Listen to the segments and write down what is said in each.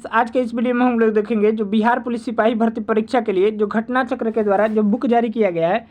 Friends, आज के इस वीडियो में हम लोग देखेंगे जो बिहार पुलिस सिपाही भर्ती परीक्षा के लिए जो घटना चक्र के द्वारा जो बुक जारी किया गया है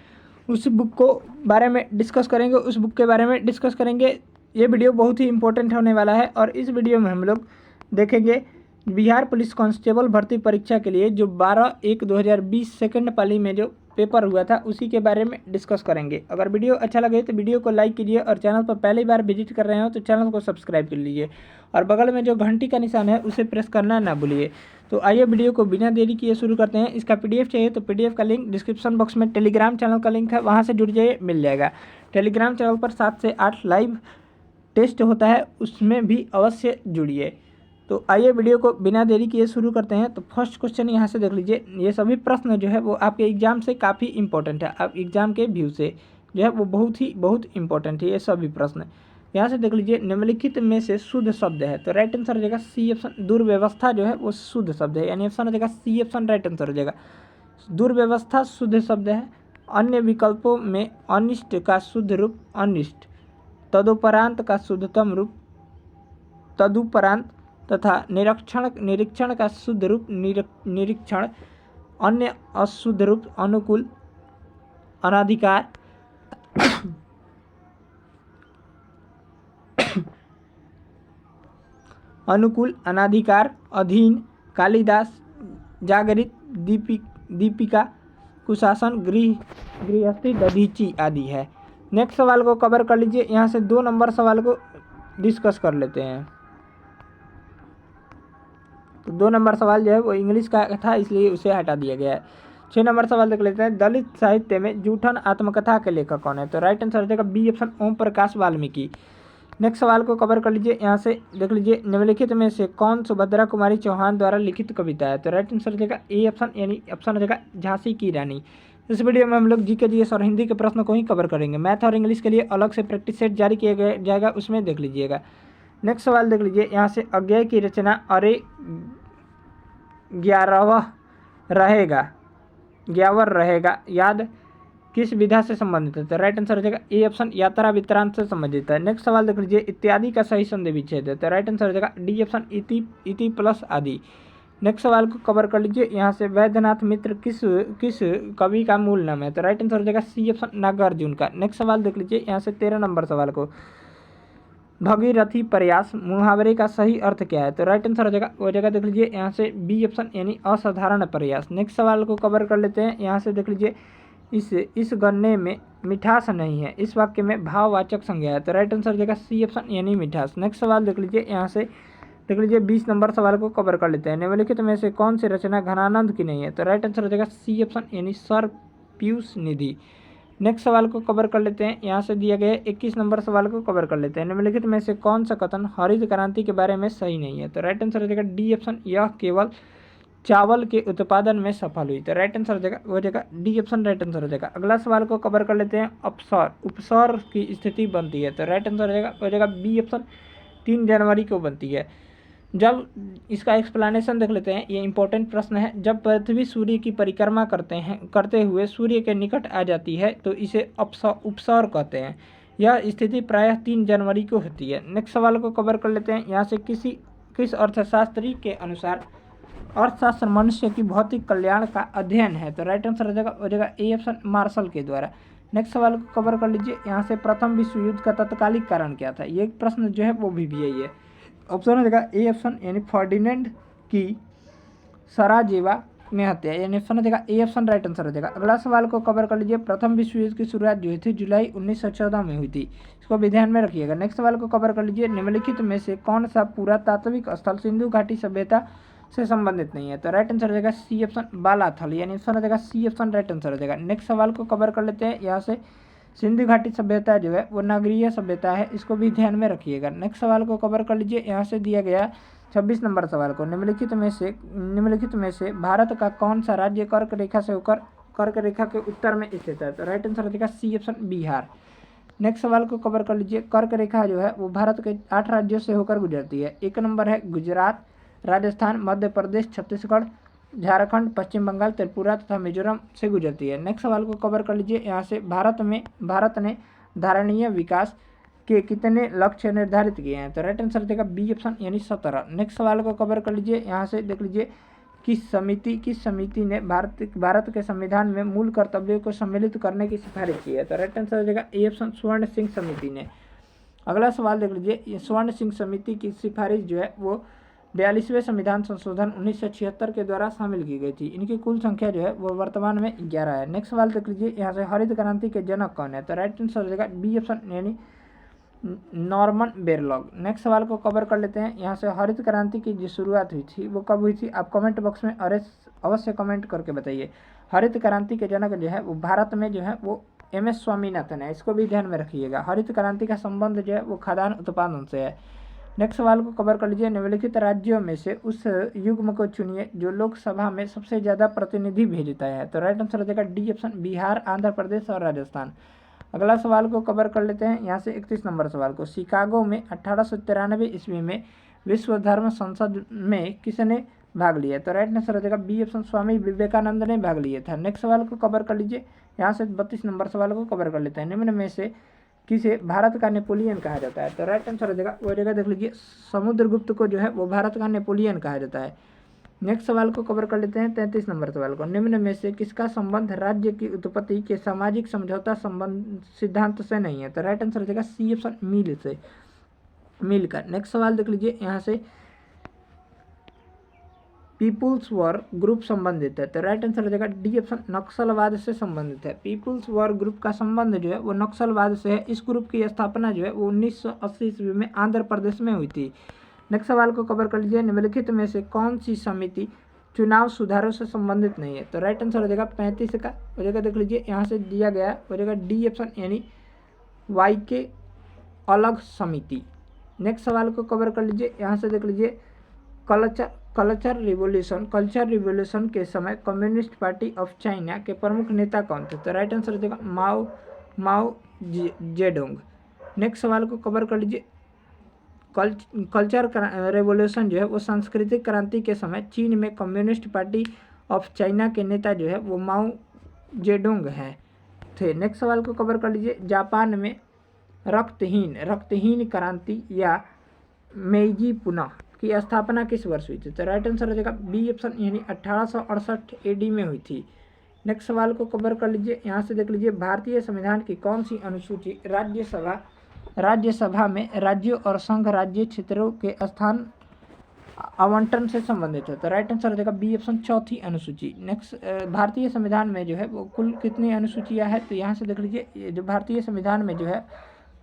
उस बुक को बारे में डिस्कस करेंगे, उस बुक के बारे में डिस्कस करेंगे। ये वीडियो बहुत ही इंपॉर्टेंट होने वाला है और इस वीडियो में हम लोग देखेंगे बिहार पुलिस कांस्टेबल भर्ती परीक्षा के लिए जो 12/1/2020 सेकंड पाली में जो पेपर हुआ था उसी के बारे में डिस्कस करेंगे। अगर वीडियो अच्छा लगे तो वीडियो को लाइक कीजिए और चैनल पर पहली बार विजिट कर रहे हो तो चैनल को सब्सक्राइब कर लीजिए और बगल में जो घंटी का निशान है उसे प्रेस करना ना भूलिए। तो आइए वीडियो को बिना देरी किए शुरू करते हैं। इसका पीडीएफ चाहिए तो पीडीएफ का लिंक डिस्क्रिप्शन बॉक्स में टेलीग्राम चैनल का लिंक है, वहाँ से जुड़ जाइए, मिल जाएगा। टेलीग्राम चैनल पर 7 से 8 लाइव टेस्ट होता है, उसमें भी अवश्य जुड़िए। तो आइए वीडियो को बिना देरी किए शुरू करते हैं। तो फर्स्ट क्वेश्चन यहाँ से देख लीजिए। ये सभी प्रश्न जो है वो आपके एग्जाम से काफ़ी इंपॉर्टेंट है, आप एग्जाम के व्यू से जो है वो बहुत इंपॉर्टेंट है ये सभी प्रश्न। यहाँ से देख लीजिए, निम्नलिखित में से शुद्ध शब्द है, तो राइट आंसर हो जाएगा सी ऑप्शन। दुर्व्यवस्था जो है वो शुद्ध शब्द है, यानी ऑप्शन हो जाएगा सी ऑप्शन राइट आंसर हो जाएगा। दुर्व्यवस्था शुद्ध शब्द है। अन्य विकल्पों में अनिष्ट का शुद्ध रूप अनिष्ट, तदुपरांत का शुद्धतम रूप तदुपरांत तथा निरीक्षण का शुद्ध रूप निरीक्षण, अन्य अशुद्ध रूप अनुकूल अनाधिकार, अनुकूल अनाधिकार, अधीन, कालिदास, जागरित, दीपिका, कुशासन, गृहस्थी, दधीची आदि है। नेक्स्ट सवाल को कवर कर लीजिए। यहाँ से 2 नंबर सवाल को डिस्कस कर लेते हैं। तो 2 नंबर सवाल जो है वो इंग्लिश का था, इसलिए उसे हटा दिया गया है। 6 नंबर सवाल देख लेते हैं। दलित साहित्य में जूठन आत्मकथा के लेखक कौन है, तो राइट आंसर हो जाएगा B option Om Prakash Valmiki. Next सवाल को कवर कर लीजिए। यहाँ से देख लीजिए, निम्नलिखित में से कौन सुभद्रा कुमारी चौहान द्वारा लिखित कविता है, तो राइट आंसर हो जाएगा ए ऑप्शन, यानी ऑप्शन हो जाएगा झांसी की रानी। इस वीडियो में हम लोग जीके जीएस और हिंदी के प्रश्न को ही कवर करेंगे। मैथ और इंग्लिश के लिए अलग से प्रैक्टिस सेट जारी किया जाएगा, उसमें देख लीजिएगा। नेक्स्ट सवाल देख लीजिए। यहाँ से अज्ञेय की रचना अरे 11वां रहेगा याद किस विधा से संबंधित है, तो राइट आंसर हो जाएगा ए ऑप्शन, यात्रा वृत्तांत से संबंधित है। नेक्स्ट सवाल देख लीजिए। इत्यादि का सही संधि विच्छेद है, तो राइट आंसर हो जाएगा डी ऑप्शन, इति प्लस आदि। नेक्स्ट सवाल को कवर कर लीजिए। यहाँ से वैद्यनाथ मित्र किस कवि का मूल नाम है, तो राइट आंसर हो जाएगा सी ऑप्शन, नागार्जुन का। नेक्स्ट सवाल देख लीजिए। यहाँ से 13 नंबर सवाल को, भगीरथी प्रयास मुहावरे का सही अर्थ क्या है, तो राइट आंसर हो जाएगा देख लीजिए यहाँ से बी ऑप्शन, यानी असाधारण प्रयास। नेक्स्ट सवाल को कवर कर लेते हैं। यहाँ से देख लीजिए, इस गन्ने में मिठास नहीं है, इस वाक्य में भाववाचक संज्ञा है, तो राइट आंसर हो जाएगा सी ऑप्शन, यानी मिठास। नेक्स्ट सवाल देख लीजिए। यहाँ से देख लीजिए 20 नंबर सवाल को कवर कर लेते हैं। निम्नलिखित में से कौन सी रचना घनानंद की नहीं है, तो राइट आंसर हो जाएगा सी ऑप्शन, यानी सर पीयूष निधि। नेक्स्ट सवाल को कवर कर लेते हैं। यहाँ से दिया गया 21 नंबर सवाल को कवर कर लेते हैं। निम्नलिखित में से कौन सा कथन हरित क्रांति के बारे में सही नहीं है, तो राइट आंसर हो जाएगा डी ऑप्शन, यह केवल चावल के उत्पादन में सफल हुई, तो राइट आंसर हो जाएगा डी ऑप्शन, राइट आंसर हो जाएगा। अगला सवाल को कवर कर लेते हैं। उपसर की स्थिति बनती है, तो राइट आंसर हो जाएगा बी ऑप्शन, 3 जनवरी को बनती है। जब इसका एक्सप्लेनेशन देख लेते हैं, ये इंपॉर्टेंट प्रश्न है। जब पृथ्वी सूर्य की परिक्रमा करते हुए सूर्य के निकट आ जाती है तो इसे उपसौर कहते हैं। यह स्थिति प्रायः 3 जनवरी को होती है। नेक्स्ट सवाल को कवर कर लेते हैं। यहाँ से किस अर्थशास्त्री के अनुसार अर्थशास्त्र मनुष्य की भौतिक कल्याण का अध्ययन है, तो राइट आंसर हो जाएगा ए ऑप्शन, मार्शल के द्वारा। नेक्स्ट सवाल को कवर कर लीजिए। यहाँ से प्रथम विश्व युद्ध का तत्कालिक कारण क्या था, ये प्रश्न जो है वो भी यही है। ऑप्शन हो जाएगा ए ऑप्शन, यानी फर्डिनेंड की सराजेवा में हत्या, यानी ऑप्शन हो जाएगा ए ऑप्शन, राइट आंसर हो जाएगा। अगला सवाल को कवर कर लीजिए। प्रथम विश्व युद्ध की शुरुआत जो हुई थी जुलाई 1914 में हुई थी, इसको भी ध्यान में रखिएगा। नेक्स्ट सवाल को कवर कर लीजिए। निम्नलिखित में से कौन सा पुरातात्विक स्थल सिंधु घाटी सभ्यता से संबंधित नहीं है, तो राइट आंसर हो जाएगा सी ऑप्शन, बालाथल, यानी ऑप्शन हो जाएगा सी ऑप्शन, राइट आंसर हो जाएगा। नेक्स्ट सवाल को कवर कर लेते हैं। यहाँ से सिंधु घाटी सभ्यता जो है वो नगरीय सभ्यता है, इसको भी ध्यान में रखिएगा। नेक्स्ट सवाल को कवर कर लीजिए। यहाँ से दिया गया 26 नंबर सवाल को, निम्नलिखित में से भारत का कौन सा राज्य कर्क रेखा से होकर कर्क रेखा के उत्तर में स्थित है, तो राइट आंसर हो जाएगा सी ऑप्शन, बिहार। नेक्स्ट सवाल को कवर कर लीजिए। कर्क रेखा जो है वो भारत के 8 राज्यों से होकर गुजरती है। 1 नंबर है गुजरात, राजस्थान, मध्य प्रदेश, छत्तीसगढ़, झारखंड, पश्चिम बंगाल, त्रिपुरा तथा मिजोरम से गुजरती है। नेक्स्ट सवाल को कवर कर लीजिए। यहाँ से भारत ने धारणीय विकास के कितने लक्ष्य निर्धारित किए हैं? तो राइट आंसर देगा बी ऑप्शन यानी 17। नेक्स्ट सवाल को कवर कर लीजिए। यहाँ से देख लीजिए किस समिति ने भारत के संविधान में मूल कर्तव्यों को सम्मिलित करने की सिफारिश की है? तो राइट आंसर देगा ए ऑप्शन स्वर्ण सिंह समिति ने। अगला सवाल देख लीजिए, स्वर्ण सिंह समिति की सिफारिश जो है वो 42वें संविधान संशोधन 1976 के द्वारा शामिल की गई थी। इनकी कुल संख्या जो है वो वर्तमान में 11 है। नेक्स्ट सवाल देख लीजिए, यहाँ से हरित क्रांति के जनक कौन है? तो राइट आंसर देगा बी ऑप्शन यानी नॉर्मन बोरलॉग। नेक्स्ट सवाल को कवर कर लेते हैं। यहाँ से हरित क्रांति की जो शुरुआत हुई थी वो कब हुई थी? आप कमेंट बॉक्स में अवश्य कमेंट करके बताइए। हरित क्रांति के जनक जो है वो भारत में जो है वो MS स्वामीनाथन है, इसको भी ध्यान में रखिएगा। हरित क्रांति का संबंध जो है वो खाद्यान्न उत्पादन से है। नेक्स्ट सवाल को कवर कर लीजिए, निम्नलिखित राज्यों में से उस युग्म को चुनिए जो लोकसभा में सबसे ज़्यादा प्रतिनिधि भेजता है। तो राइट आंसर देगा डी ऑप्शन बिहार, आंध्र प्रदेश और राजस्थान। अगला सवाल को कवर कर लेते हैं। यहाँ से 31 नंबर सवाल को, शिकागो में 1893 ईस्वी में विश्व धर्म संसद में किसने भाग लिया? तो राइट आंसर देगा बी ऑप्शन स्वामी विवेकानंद ने भाग लिया था। नेक्स्ट सवाल को कवर कर लीजिए। यहाँ से 32 नंबर सवाल को कवर कर लेते हैं। निम्न में से किसे भारत का नेपोलियन कहा जाता है? तो राइट आंसर देगा वो जगह देख लीजिए, समुद्रगुप्त को जो है वो भारत का नेपोलियन कहा जाता है। नेक्स्ट सवाल को कवर कर लेते हैं। 33 नंबर सवाल को, निम्न में से किसका संबंध राज्य की उत्पत्ति के सामाजिक समझौता संबंध सिद्धांत से नहीं है? तो राइट आंसर देगा सी ऑप्शन मिल से, मिलकर। नेक्स्ट सवाल देख लीजिए, यहाँ से पीपुल्स वॉर ग्रुप संबंधित है। तो राइट आंसर देगा डी ऑप्शन नक्सलवाद से संबंधित है। पीपुल्स वॉर ग्रुप का संबंध जो है वो नक्सलवाद से है। इस ग्रुप की स्थापना जो है वो 1980 ईस्वी में आंध्र प्रदेश में हुई थी। नेक्स्ट सवाल को कवर कर लीजिए, निम्नलिखित में से कौन सी समिति चुनाव सुधारों से संबंधित नहीं है? तो राइट आंसर हो जाएगा 35 का हो जाएगा देख लीजिए, यहाँ से दिया गया हो जाएगा डी ऑप्शन यानी वाई के अलग समिति। नेक्स्ट सवाल को कवर कर लीजिए, यहाँ से देख लीजिए कल्चर रिवोल्यूशन के समय कम्युनिस्ट पार्टी ऑफ चाइना के प्रमुख नेता कौन थे? तो राइट आंसर हो जाएगा माओ जेडोंग। नेक्स्ट सवाल को कवर कर लीजिए, कल्चर रेवोल्यूशन जो है वो सांस्कृतिक क्रांति के समय चीन में कम्युनिस्ट पार्टी ऑफ चाइना के नेता जो है वो माओ जेडोंग हैं थे। नेक्स्ट सवाल को कवर कर लीजिए, जापान में रक्तहीन क्रांति या मेइजी पुनः की स्थापना किस वर्ष हुई थी? तो राइट आंसर हो जाएगा बी ऑप्शन यानी 1868 AD में हुई थी। नेक्स्ट सवाल को कवर कर लीजिए, यहाँ से देख लीजिए, भारतीय संविधान की कौन सी अनुसूची राज्यसभा में राज्यों और संघ राज्य क्षेत्रों के स्थान आवंटन से संबंधित है? तो राइट आंसर हो जाएगा बी ऑप्शन चौथी अनुसूची। नेक्स्ट, भारतीय संविधान में जो है वो कुल कितनी अनुसूचियाँ है? तो यहाँ से देख लीजिए, जो भारतीय संविधान में जो है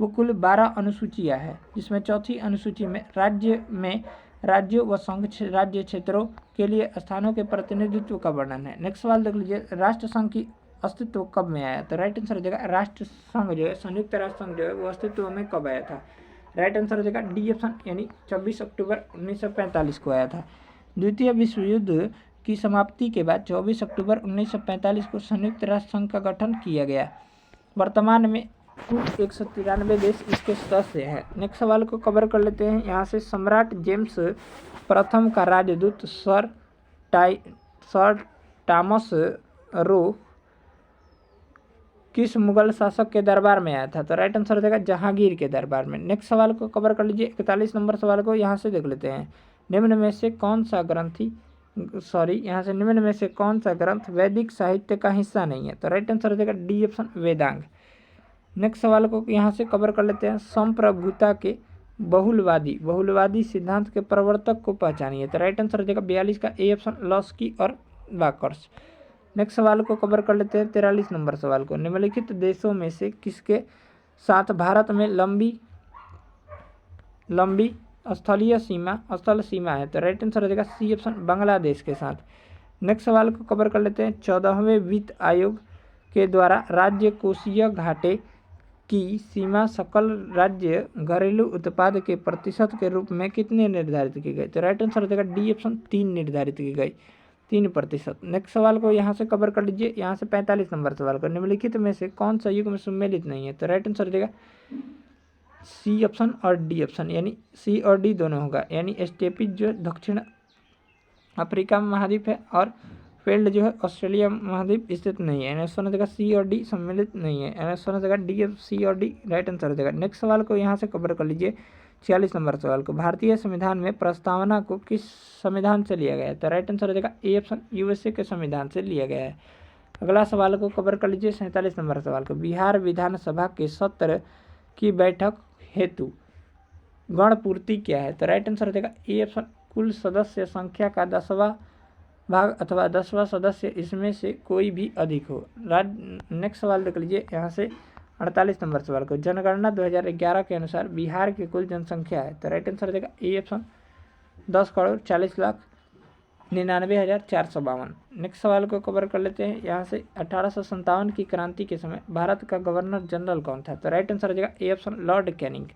वो कुल 12 अनुसूचियाँ है, जिसमें चौथी अनुसूची में राज्यों व संघ राज्य क्षेत्रों के लिए स्थानों के प्रतिनिधित्व का वर्णन है। नेक्स्ट सवाल देख लीजिए, राष्ट्र संघ की अस्तित्व कब में आया? तो राइट आंसर हो जाएगा राष्ट्र संघ जो है, संयुक्त राष्ट्र संघ जो है वो अस्तित्व में कब आया था? राइट आंसर हो जाएगा डी ऑप्शन यानी 24 अक्टूबर 1945 को आया था। द्वितीय विश्व युद्ध की समाप्ति के बाद 24 अक्टूबर 1945 को संयुक्त राष्ट्र संघ का गठन किया गया। वर्तमान में कुल 193 देश इसके सदस्य हैं। नेक्स्ट सवाल को कवर कर लेते हैं, यहाँ से सम्राट जेम्स प्रथम का राजदूत सर टॉमस रो किस मुगल शासक के दरबार में आया था? तो राइट आंसर हो जाएगा जहांगीर के दरबार में। नेक्स्ट सवाल को कवर कर लीजिए, 41 नंबर सवाल को यहाँ से देख लेते हैं, निम्न में से कौन सा ग्रंथ वैदिक साहित्य का हिस्सा नहीं है? तो राइट आंसर हो जाएगा डी ऑप्शन वेदांग। नेक्स्ट सवाल को यहाँ से कवर कर लेते हैं, संप्रभुता के बहुलवादी सिद्धांत के प्रवर्तक को पहचानिए। तो राइट आंसर हो जाएगा 42 का ए ऑप्शन लॉस्की और बाकर्स। नेक्स्ट सवाल को कवर कर लेते हैं, 43 नंबर सवाल को, निम्नलिखित देशों में से किसके साथ भारत में लंबी स्थल सीमा है? तो राइट आंसर हो जाएगा सी ऑप्शन बांग्लादेश के साथ। नेक्स्ट सवाल को कवर कर लेते हैं, 14वें वित्त आयोग के द्वारा राज्य कोषीय घाटे की सीमा सकल राज्य घरेलू उत्पाद के प्रतिशत के रूप में कितने निर्धारित की गई? तो राइट आंसर हो जाएगा डी ऑप्शन 3 निर्धारित की गई, 3%। नेक्स्ट सवाल को यहाँ से कवर कर लीजिए, यहाँ से 45 नंबर सवाल को, निम्नलिखित में से कौन सा युग में सम्मिलित नहीं है? तो राइट आंसर हो जाएगा सी ऑप्शन और डी ऑप्शन, यानी सी और डी दोनों होगा, यानी स्टेपीज जो दक्षिण अफ्रीका महाद्वीप है और फील्ड जो है ऑस्ट्रेलिया महाद्वीप स्थित नहीं है। ऑप्शन हो जाएगा सी और डी सम्मिलित नहीं है। ऑप्शन हो जाएगा डी, सी और डी राइट आंसर हो जाएगा। नेक्स्ट सवाल को यहाँ से कवर कर लीजिए। 46 नंबर सवाल को, भारतीय संविधान में प्रस्तावना को किस संविधान से लिया गया है? तो राइट आंसर हो जाएगा ए ऑप्शन, यूएसए के संविधान से लिया गया है। अगला सवाल को कवर कर लीजिए। 47 नंबर सवाल को, बिहार विधानसभा के सत्र की बैठक हेतु गण पूर्ति क्या है? तो राइट आंसर हो जाएगा ए ऑप्शन, कुल सदस्य संख्या का 10वां भाग अथवा 10वां सदस्य इसमें से कोई भी अधिक हो। नेक्स्ट सवाल देख लीजिए यहाँ से 48 नंबर सवाल को, जनगणना 2011 के अनुसार बिहार की कुल जनसंख्या है? तो राइट आंसर हो जाएगा ए ऑप्शन, 10,40,99,452। नेक्स्ट सवाल को कवर कर लेते हैं यहाँ से। 1857 की क्रांति के समय भारत का गवर्नर जनरल कौन था? तो राइट आंसर हो जाएगा ए ऑप्शन, लॉर्ड कैनिंग।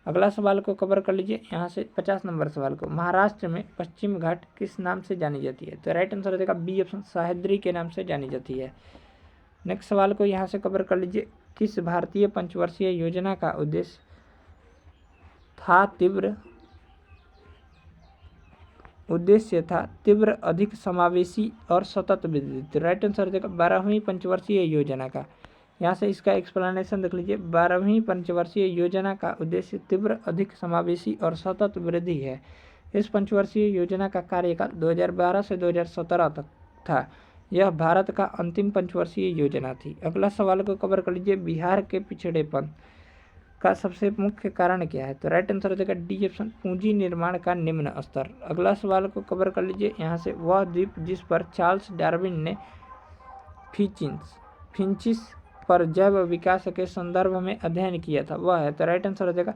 अगला सवाल को कवर कर लीजिए यहाँ से। 50 नंबर सवाल को, महाराष्ट्र में पश्चिम घाट किस नाम से जानी जाती है? तो राइट आंसर हो जाएगा बी ऑप्शन, सह्याद्री के नाम से जानी जाती है। नेक्स्ट सवाल को यहाँ से कवर कर लीजिए। किस भारतीय पंचवर्षीय योजना का उद्देश्य तीव्र अधिक समावेशी और सतत वृद्धि? तो राइट आंसर हो जाएगा 12वीं पंचवर्षीय योजना का। यहाँ से इसका एक्सप्लेनेशन देख लीजिए। 12वीं पंचवर्षीय योजना का उद्देश्य तीव्र अधिक समावेशी और सतत वृद्धि है। इस पंचवर्षीय योजना का कार्यकाल 2012 से 2017 तक था। यह भारत का अंतिम पंचवर्षीय योजना थी। अगला सवाल को कवर कर लीजिए। बिहार के पिछड़ेपन का सबसे मुख्य कारण क्या है? तो राइट आंसर हो जाएगा डी ऑप्शन, पूंजी निर्माण का निम्न स्तर। अगला सवाल को कवर कर लीजिए यहाँ से। वह द्वीप जिस पर चार्ल्स डार्विन ने फिंचिस पर जैव विकास के संदर्भ में अध्ययन किया था वह है? तो राइट आंसर हो जाएगा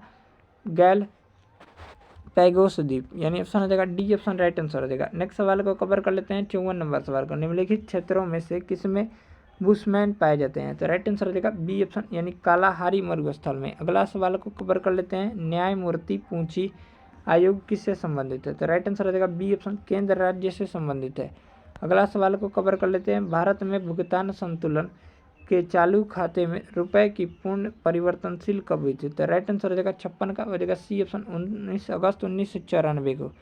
गैलापागोस द्वीप, यानी ऑप्शन हो जाएगा डी ऑप्शन राइट आंसर हो जाएगा। नेक्स्ट सवाल को कवर कर लेते हैं। 54 नंबर सवाल को, निम्नलिखित क्षेत्रों में से किसमें बुशमैन पाए जाते हैं? तो राइट आंसर हो जाएगा बी ऑप्शन, यानी कालाहारी मरुस्थल में। अगला सवाल को कवर कर लेते हैं। न्यायमूर्ति पूंछी आयोग किससे संबंधित है? तो राइट आंसर हो जाएगा बी ऑप्शन, केंद्र राज्य से संबंधित है। अगला सवाल को कवर कर लेते हैं। भारत में भुगतान संतुलन के चालू खाते में रुपए की पूर्ण परिवर्तनशील कब हुई थी? तो राइट आंसर हो जाएगा 56 का हो जाएगा सी ऑप्शन, 19 अगस्त 1994 को।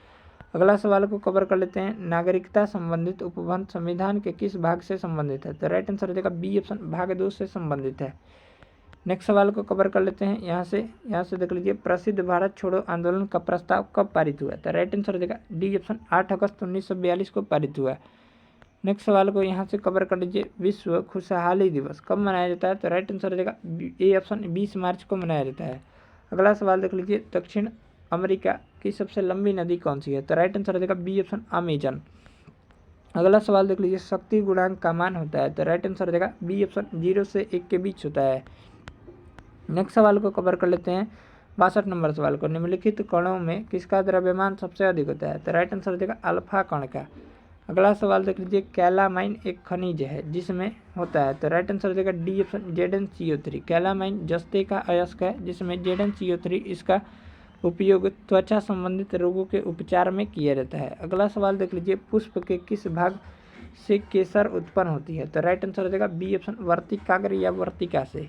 अगला सवाल को कवर कर लेते हैं। नागरिकता संबंधित उपबंध संविधान के किस भाग से संबंधित है? तो राइट आंसर हो जाएगा बी ऑप्शन, भाग 2 से संबंधित है। नेक्स्ट सवाल को कवर कर लेते हैं यहाँ से देख लीजिए। प्रसिद्ध भारत छोड़ो आंदोलन का प्रस्ताव कब पारित हुआ? तो राइट आंसर हो जाएगा डी ऑप्शन, 8 अगस्त 1942 को पारित हुआ। नेक्स्ट सवाल को यहाँ से कवर कर लीजिए। विश्व खुशहाली दिवस कब मनाया जाता है? तो राइट आंसर हो जाएगा ए ऑप्शन, 20 मार्च को मनाया जाता है। अगला सवाल देख लीजिए। दक्षिण अमेरिका की सबसे लंबी नदी कौन सी है? तो राइट आंसर हो जाएगा बी ऑप्शन, अमेजन। अगला सवाल देख लीजिए। शक्ति गुणांक का मान होता है? तो राइट आंसर हो जाएगा बी ऑप्शन, 0 से 1 के बीच होता है। नेक्स्ट सवाल को कवर कर लेते हैं। 62 नंबर सवाल को, निम्नलिखित कणों में किसका द्रव्यमान सबसे अधिक होता है? तो राइट आंसर हो जाएगा अल्फा कण का। अगला सवाल देख लीजिए। कैलामाइन एक खनिज है जिसमें होता है? तो राइट आंसर हो जाएगा डी ऑप्शन, ZnCO3। कैलामाइन जस्ते का अयस्क है जिसमें ZnCO3 इसका उपयोग त्वचा संबंधित रोगों के उपचार में किया जाता है। अगला सवाल देख लीजिए। पुष्प के किस भाग से केसर उत्पन्न होती है? तो राइट आंसर हो जाएगा बी ऑप्शन, वर्तिकाग्र या वर्तिका से।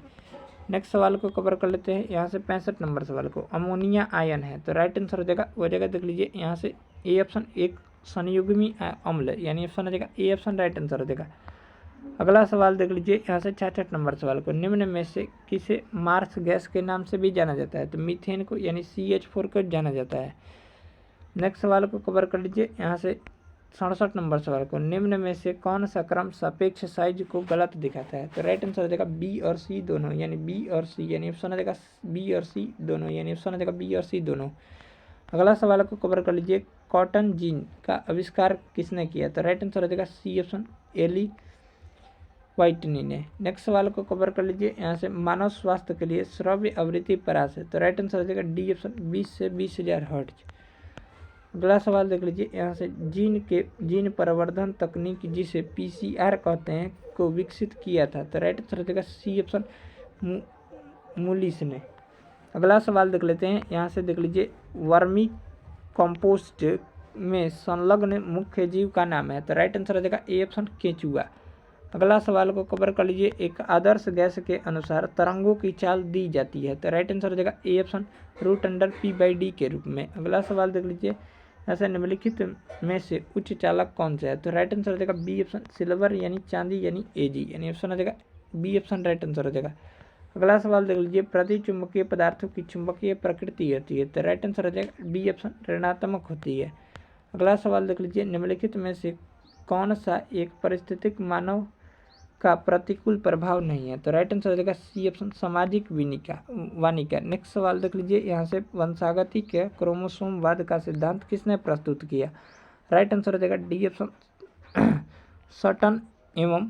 नेक्स्ट सवाल को कवर कर लेते हैं यहाँ से। 65 नंबर सवाल को, अमोनिया आयन है? तो राइट आंसर हो जाएगा देख लीजिए यहाँ से ए ऑप्शन, एक संयुग्मी अम्ल, यानी ऑप्शन हो जाएगा ए ऑप्शन राइट आंसर हो जाएगा। अगला सवाल देख लीजिए यहाँ से। 66 नंबर सवाल को, निम्न में से किसे मार्स गैस के नाम से भी जाना जाता है? तो मीथेन को, यानी CH4 को जाना जाता है। नेक्स्ट सवाल को कवर कर लीजिए यहाँ से। 67 नंबर सवाल को, निम्न में से कौन सा क्रम सापेक्ष साइज को गलत दिखाता है? तो राइट आंसर हो जाएगा बी और सी दोनों, यानी बी और सी, यानी ऑप्शन हो जाएगा बी और सी दोनों, यानी ऑप्शन हो जाएगा बी और सी दोनों। अगला सवाल को कवर कर लीजिए। कॉटन जीन का आविष्कार किसने किया? तो राइट आंसर हो जाएगा सी ऑप्शन, एली व्हाइटनी ने। नेक्स्ट सवाल को कवर कर लीजिए यहाँ से। मानव स्वास्थ्य के लिए श्रव्य आवृत्ति परास है? तो राइट आंसर हो जाएगा डी ऑप्शन, 20 से 20,000 हर्ट्ज। अगला सवाल देख लीजिए यहाँ से। जीन प्रवर्धन तकनीक जिसे PCR कहते हैं को विकसित किया था? तो राइट आंसर हो जाएगा सी ऑप्शन, मूलिस ने। अगला सवाल देख लेते हैं यहाँ से। देख लीजिए। वर्मी कंपोस्ट में संलग्न मुख्य जीव का नाम है? तो राइट आंसर हो जाएगा ए ऑप्शन, केंचुआ। अगला सवाल को कवर कर लीजिए। एक आदर्श गैस के अनुसार तरंगों की चाल दी जाती है? तो राइट आंसर हो जाएगा ए ऑप्शन, √P/d के रूप में। अगला सवाल देख लीजिए ऐसे निम्नलिखित में से उच्च चालक कौन सा है? तो राइट आंसर हो जाएगा बी ऑप्शन सिल्वर यानी चांदी यानी एजी, यानी ऑप्शन हो जाएगा बी ऑप्शन राइट आंसर हो जाएगा। अगला सवाल देख लीजिए, प्रति चुंबकीय पदार्थों की चुंबकीय प्रकृति होती है? तो राइट आंसर हो जाएगा बी ऑप्शन ऋणात्मक होती है। अगला सवाल देख लीजिए, निम्नलिखित में से कौन सा एक पारिस्थितिक मानव का प्रतिकूल प्रभाव नहीं है? तो राइट आंसर हो जाएगा सी ऑप्शन सामाजिक वानिका। नेक्स्ट सवाल देख लीजिए, यहाँ से वंशागति के क्रोमोसोमवाद का सिद्धांत किसने प्रस्तुत किया? राइट आंसर हो जाएगा डी ऑप्शन सटन एवं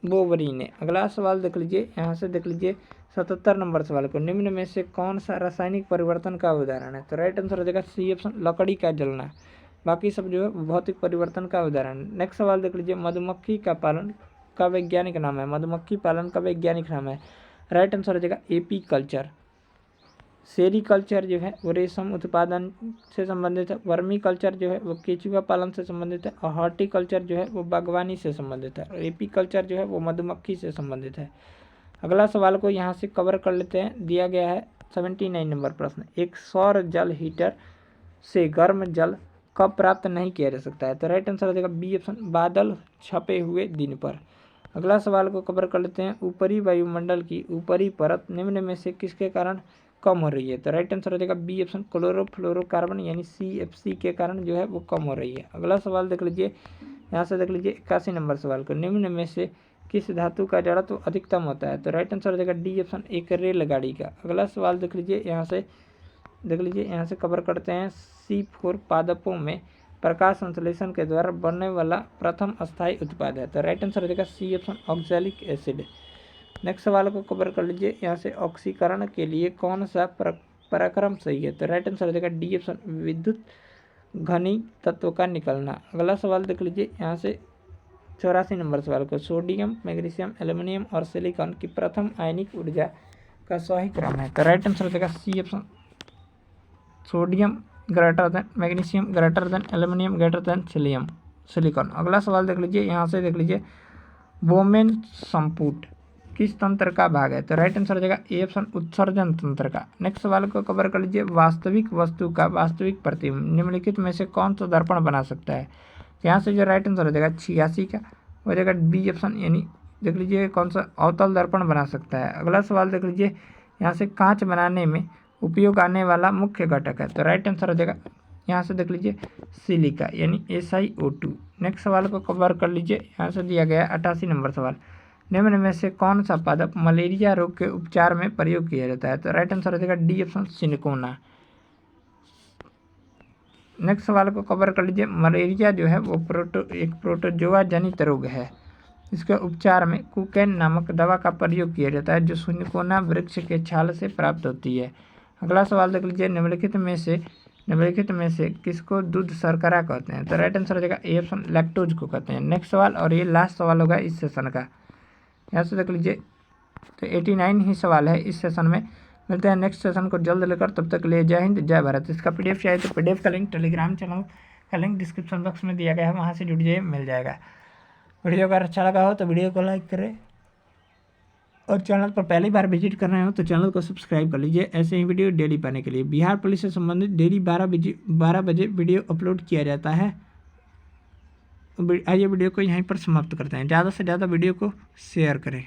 बोवरी ने। अगला सवाल देख लीजिए, यहाँ से देख लीजिए 77 नंबर सवाल को, निम्न में से कौन सा रासायनिक परिवर्तन का उदाहरण है? तो राइट आंसर हो जाएगा सी ऑप्शन लकड़ी का जलना। बाकी सब जो है भौतिक परिवर्तन का उदाहरण। नेक्स्ट सवाल देख लीजिए, मधुमक्खी का पालन का वैज्ञानिक नाम है? मधुमक्खी पालन का वैज्ञानिक नाम है? राइट आंसर हो जाएगा एपी कल्चर। सेरीकल्चर जो है वो रेशम उत्पादन से संबंधित है। वर्मी कल्चर जो है वो केचुआ पालन से संबंधित है। और हॉर्टिकल्चर जो है वो बागवानी से संबंधित है। और एपी कल्चर जो है वो मधुमक्खी से संबंधित है। अगला सवाल को यहाँ से कवर कर लेते हैं। दिया गया है 79 नंबर प्रश्न, एक सौर जल हीटर से गर्म जल कब प्राप्त नहीं किया जा सकता है? तो राइट आंसर हो जाएगा बी ऑप्शन बादल छपे हुए दिन पर। अगला सवाल को कवर कर लेते हैं, ऊपरी वायुमंडल की ऊपरी परत निम्न में से किसके कारण कम हो रही है? तो राइट आंसर हो जाएगा बी ऑप्शन क्लोरोफ्लोरोकार्बन यानी CFC के कारण जो है वो कम हो रही है। अगला सवाल देख लीजिए, यहाँ से देख लीजिए 81 नंबर सवाल को, निम्न में से किस धातु का जड़त्व तो अधिकतम होता है? तो राइट आंसर हो जाएगा डी ऑप्शन एक रेलगाड़ी का। अगला सवाल देख लीजिए, यहाँ से देख लीजिए, यहाँ से कवर करते हैं, C4 पादपों में प्रकाश संश्लेषण के द्वारा बनने वाला प्रथम अस्थायी उत्पाद है? तो राइट आंसर हो जाएगा C option oxalic acid. Next सवाल को कवर कर लीजिए, यहाँ से ऑक्सीकरण के लिए कौन सा पराक्रम सही है? तो राइट आंसर हो जाएगा डी ऑप्शन विद्युत घनी तत्व का निकलना। अगला सवाल देख लीजिए, यहाँ से 84 नंबर सवाल को, सोडियम मैग्नीशियम एल्युमिनियम और सिलिकॉन की प्रथम आयनिक ऊर्जा का सही क्रम है? तो राइट आंसर हो जाएगा C option sodium greater than magnesium greater than aluminium greater than silicon. अगला सवाल देख लीजिए, यहाँ से देख लीजिए, बोमेन संपुट किस तंत्र का भाग है? तो राइट आंसर हो जाएगा ए ऑप्शन उत्सर्जन तंत्र का। नेक्स्ट सवाल को कवर कर लीजिए, वास्तविक वस्तु का वास्तविक प्रतिबिंब निम्नलिखित में से कौन सा दर्पण बना सकता है? यहाँ से जो राइट आंसर हो जाएगा 86 का हो जाएगा बी ऑप्शन, यानी देख लीजिए कौन सा अवतल दर्पण बना सकता है। अगला सवाल देख लीजिए, यहाँ से कांच बनाने में उपयोग आने वाला मुख्य घटक है? तो राइट आंसर हो जाएगा यहाँ से देख लीजिए सिलिका यानी SiO2। नेक्स्ट सवाल को कवर कर लीजिए, यहाँ से दिया गया 88 नंबर सवाल, निम्न में से कौन सा पादप मलेरिया रोग के उपचार में प्रयोग किया जाता है? तो राइट आंसर हो जाएगा डी ऑप्शन सिनकोना। नेक्स्ट सवाल को कवर कर लीजिए, मलेरिया जो है वो एक प्रोटोजोआ जनित रोग है, इसके उपचार में कुकैन नामक दवा का प्रयोग किया जाता है जो सिनकोना वृक्ष के छाल से प्राप्त होती है। अगला सवाल देख लीजिए, निम्नलिखित में से किसको दूध शर्करा कहते हैं? तो राइट आंसर हो जाएगा ए ऑप्शन लैक्टोज को कहते हैं। नेक्स्ट सवाल और ये लास्ट सवाल होगा इस सेशन का, यहाँ से देख लीजिए, तो 89 ही सवाल है इस सेशन में। मिलते हैं नेक्स्ट सेशन को जल्द लेकर, तब तक लिए जय हिंद जय भारत। इसका PDF चाहिए तो PDF का लिंक टेलीग्राम चैनल का लिंक डिस्क्रिप्शन बॉक्स में दिया गया है, वहाँ से जुड़ जाइए, मिल जाएगा। वीडियो अगर अच्छा लगा हो तो वीडियो को लाइक करें, और चैनल पर पहली बार विजिट कर रहे हो तो चैनल को सब्सक्राइब कर लीजिए ऐसे ही वीडियो डेली पाने के लिए। बिहार पुलिस से संबंधित डेली 12 बजे वीडियो अपलोड किया जाता है। आइए वीडियो को यहीं पर समाप्त करते हैं। ज़्यादा से ज़्यादा वीडियो को शेयर करें।